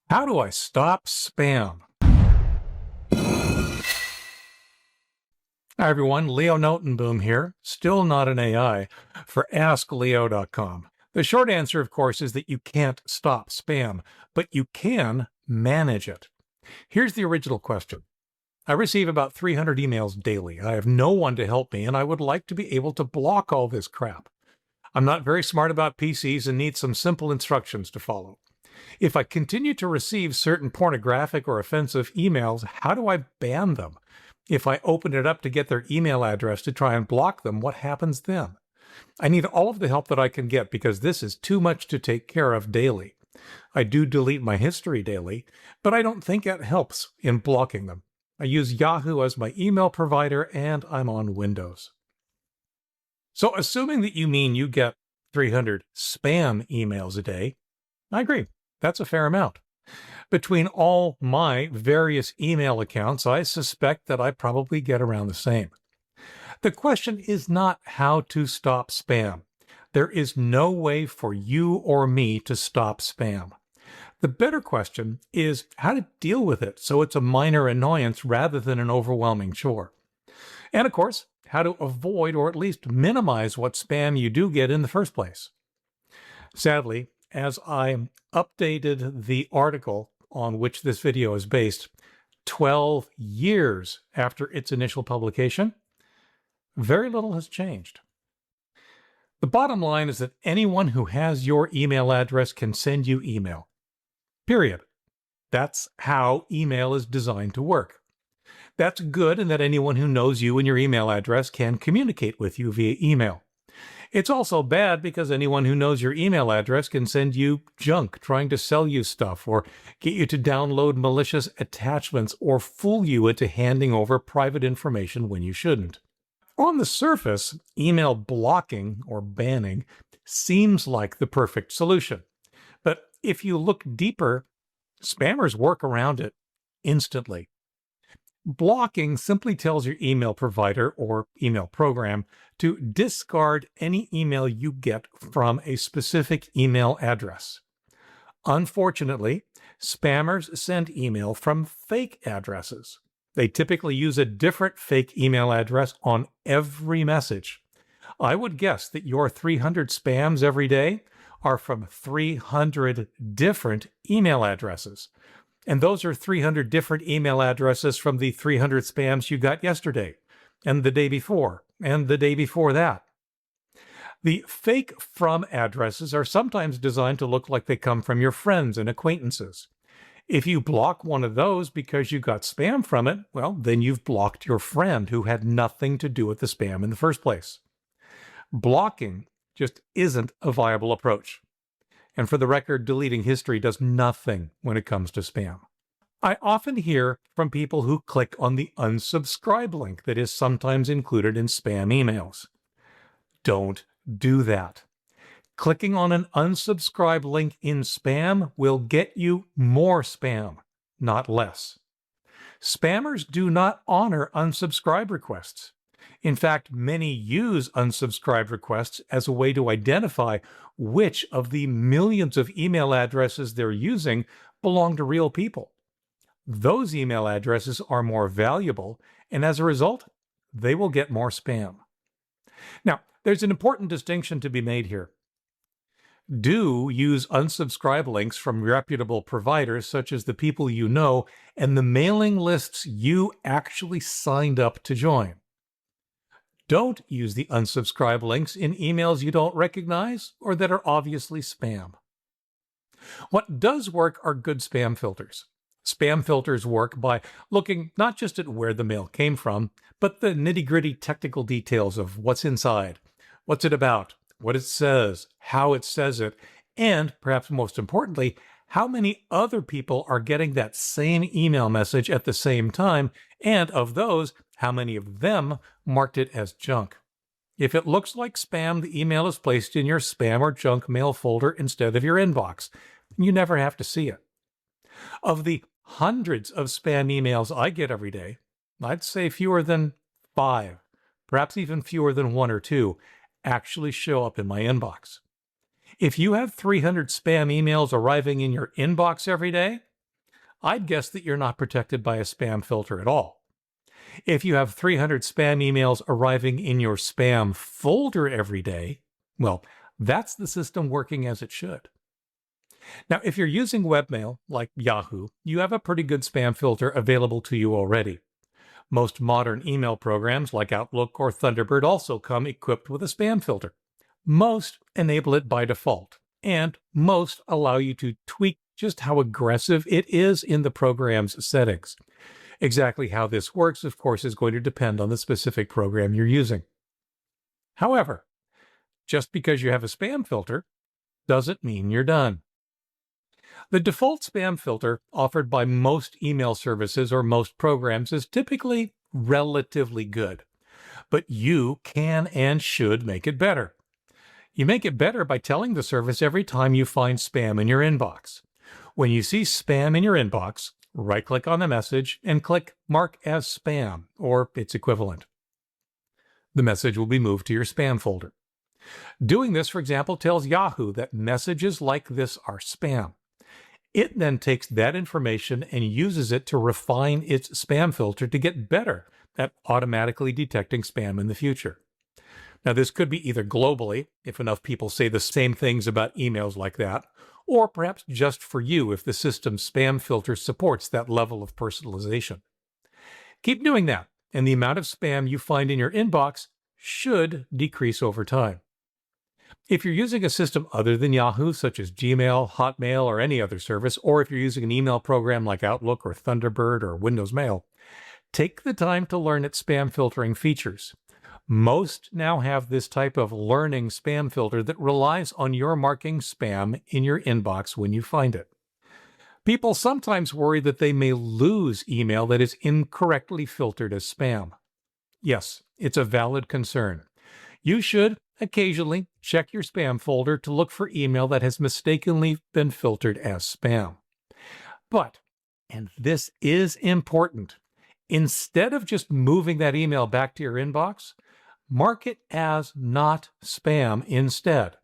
How do I stop spam? Hi everyone, Leo Notenboom here, still not an AI, for askleo.com. The short answer, of course, is that you can't stop spam, but you can manage it. Here's the original question. I receive about 300 emails daily. I have no one to help me, and I would like to be able to block all this crap. I'm not very smart about PCs and need some simple instructions to follow. If I continue to receive certain pornographic or offensive emails, how do I ban them? If I open it up to get their email address to try and block them, what happens then? I need all of the help that I can get because this is too much to take care of daily. I do delete my history daily, but I don't think it helps in blocking them. I use Yahoo as my email provider and I'm on Windows. So assuming that you mean you get 300 spam emails a day, I agree. That's a fair amount. Between all my various email accounts, I suspect that I probably get around the same. The question is not how to stop spam. There is no way for you or me to stop spam. The better question is how to deal with it so it's a minor annoyance rather than an overwhelming chore. And of course, how to avoid or at least minimize what spam you do get in the first place. Sadly, as I updated the article on which this video is based 12 years after its initial publication, very little has changed. The bottom line is that anyone who has your email address can send you email. Period. That's how email is designed to work. That's good in that anyone who knows you and your email address can communicate with you via email. It's also bad because anyone who knows your email address can send you junk trying to sell you stuff or get you to download malicious attachments or fool you into handing over private information when you shouldn't. On the surface, email blocking or banning seems like the perfect solution. But if you look deeper, spammers work around it instantly. Blocking simply tells your email provider or email program to discard any email you get from a specific email address. Unfortunately, spammers send email from fake addresses. They typically use a different fake email address on every message. I would guess that your 300 spams every day are from 300 different email addresses. And those are 300 different email addresses from the 300 spams you got yesterday, and the day before, and the day before that. The fake from addresses are sometimes designed to look like they come from your friends and acquaintances. If you block one of those because you got spam from it, well, then you've blocked your friend who had nothing to do with the spam in the first place. Blocking just isn't a viable approach. And for the record, deleting history does nothing when it comes to spam. I often hear from people who click on the unsubscribe link that is sometimes included in spam emails. Don't do that. Clicking on an unsubscribe link in spam will get you more spam, not less. Spammers do not honor unsubscribe requests. In fact, many use unsubscribe requests as a way to identify which of the millions of email addresses they're using belong to real people. Those email addresses are more valuable, and as a result, they will get more spam. Now, there's an important distinction to be made here. Do use unsubscribe links from reputable providers such as the people you know and the mailing lists you actually signed up to join. Don't use the unsubscribe links in emails you don't recognize or that are obviously spam. What does work are good spam filters. Spam filters work by looking not just at where the mail came from, but the nitty-gritty technical details of what's inside, what's it about, what it says, how it says it, and, perhaps most importantly, how many other people are getting that same email message at the same time, and of those, how many of them marked it as junk. If it looks like spam, the email is placed in your spam or junk mail folder instead of your inbox. You never have to see it. Of the hundreds of spam emails I get every day, I'd say fewer than 5, perhaps even fewer than 1 or 2, actually show up in my inbox. If you have 300 spam emails arriving in your inbox every day, I'd guess that you're not protected by a spam filter at all. If you have 300 spam emails arriving in your spam folder every day, well, that's the system working as it should. Now, if you're using webmail like Yahoo, you have a pretty good spam filter available to you already. Most modern email programs like Outlook or Thunderbird also come equipped with a spam filter. Most enable it by default, and most allow you to tweak just how aggressive it is in the program's settings. Exactly how this works, of course, is going to depend on the specific program you're using. However, just because you have a spam filter doesn't mean you're done. The default spam filter offered by most email services or most programs is typically relatively good, but you can and should make it better. You make it better by telling the service every time you find spam in your inbox. When you see spam in your inbox, right-click on the message and click Mark as Spam or its equivalent. The message will be moved to your spam folder. Doing this, for example, tells Yahoo that messages like this are spam. It then takes that information and uses it to refine its spam filter to get better at automatically detecting spam in the future. Now, this could be either globally, if enough people say the same things about emails like that, or perhaps just for you if the system's spam filter supports that level of personalization. Keep doing that, and the amount of spam you find in your inbox should decrease over time. If you're using a system other than Yahoo, such as Gmail, Hotmail, or any other service, or if you're using an email program like Outlook or Thunderbird or Windows Mail, take the time to learn its spam filtering features. Most now have this type of learning spam filter that relies on your marking spam in your inbox when you find it. People sometimes worry that they may lose email that is incorrectly filtered as spam. Yes, it's a valid concern. You should occasionally check your spam folder to look for email that has mistakenly been filtered as spam. But, and this is important, instead of just moving that email back to your inbox, mark it as not spam instead.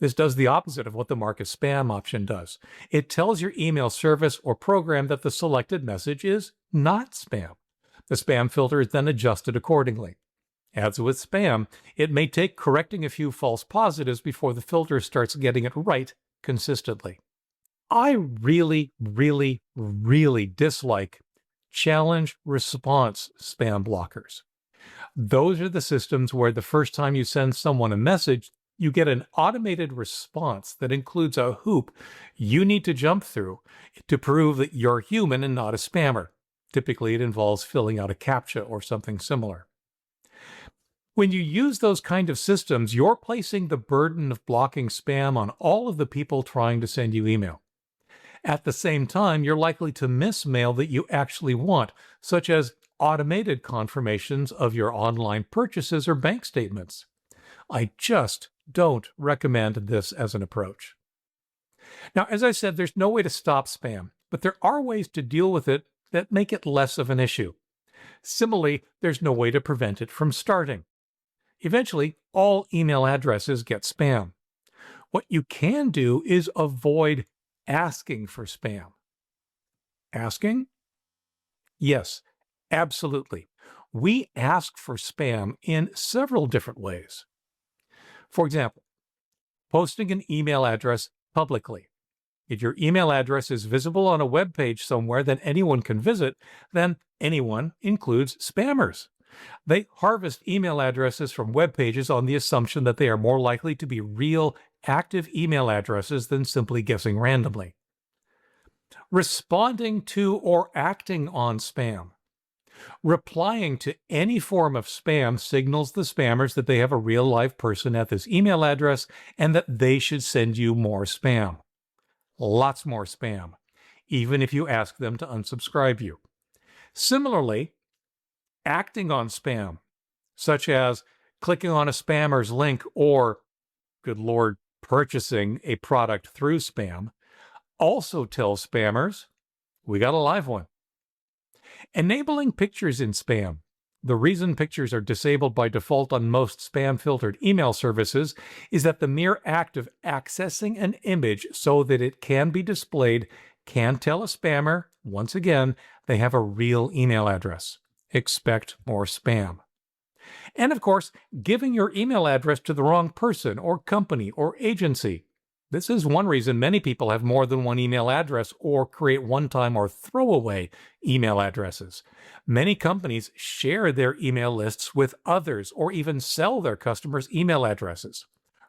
This does the opposite of what the mark as spam option does. It tells your email service or program that the selected message is not spam. The spam filter is then adjusted accordingly. As with spam, it may take correcting a few false positives before the filter starts getting it right consistently. I really dislike challenge response spam blockers. Those are the systems where the first time you send someone a message, you get an automated response that includes a hoop you need to jump through to prove that you're human and not a spammer. Typically, it involves filling out a CAPTCHA or something similar. When you use those kind of systems, you're placing the burden of blocking spam on all of the people trying to send you email. At the same time, you're likely to miss mail that you actually want, such as automated confirmations of your online purchases or bank statements. I just don't recommend this as an approach. Now, as I said, there's no way to stop spam, but there are ways to deal with it that make it less of an issue. Similarly, there's no way to prevent it from starting. Eventually, all email addresses get spam. What you can do is avoid asking for spam. Asking? Yes, absolutely. We ask for spam in several different ways. For example, posting an email address publicly. If your email address is visible on a web page somewhere that anyone can visit, then anyone includes spammers. They harvest email addresses from web pages on the assumption that they are more likely to be real, active email addresses than simply guessing randomly. Responding to or acting on spam. Replying to any form of spam signals the spammers that they have a real-life person at this email address and that they should send you more spam. Lots more spam, even if you ask them to unsubscribe you. Similarly, acting on spam, such as clicking on a spammer's link or, good Lord, purchasing a product through spam, also tells spammers, we got a live one. Enabling pictures in spam. The reason pictures are disabled by default on most spam-filtered email services is that the mere act of accessing an image so that it can be displayed can tell a spammer, once again, they have a real email address. Expect more spam. And of course, giving your email address to the wrong person or company or agency. This is one reason many people have more than one email address or create one-time or throwaway email addresses. Many companies share their email lists with others or even sell their customers' email addresses.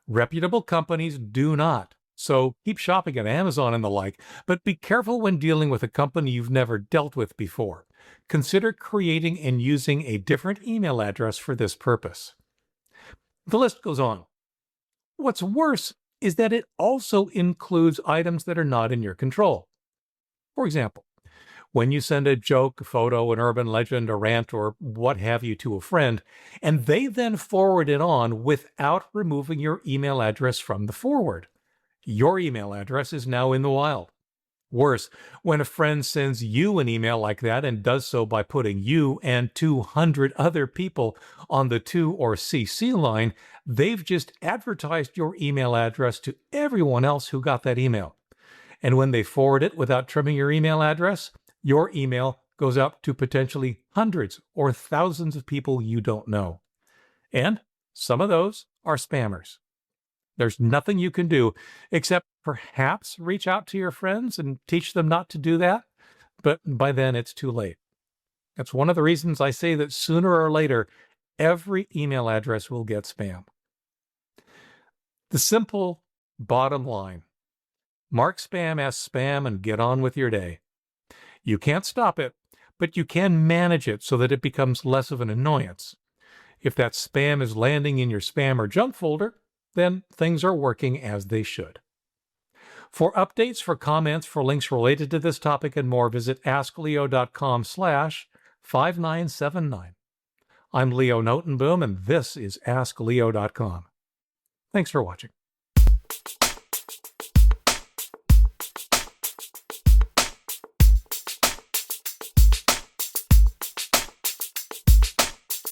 Reputable companies do not. So keep shopping at Amazon and the like, but be careful when dealing with a company you've never dealt with before. Consider creating and using a different email address for this purpose. The list goes on. What's worse is that it also includes items that are not in your control. For example, when you send a joke, a photo, an urban legend, a rant, or what have you to a friend, and they then forward it on without removing your email address from the forward. Your email address is now in the wild. Worse, when a friend sends you an email like that and does so by putting you and 200 other people on the to or CC line, they've just advertised your email address to everyone else who got that email. And when they forward it without trimming your email address, your email goes out to potentially hundreds or thousands of people you don't know. And some of those are spammers. There's nothing you can do except perhaps reach out to your friends and teach them not to do that, but by then it's too late. That's one of the reasons I say that sooner or later, every email address will get spam. The simple bottom line: mark spam as spam and get on with your day. You can't stop it, but you can manage it so that it becomes less of an annoyance. If that spam is landing in your spam or junk folder, then things are working as they should. For updates, for comments, for links related to this topic and more, visit askleo.com/5979. I'm Leo Notenboom, and this is askleo.com. Thanks for watching.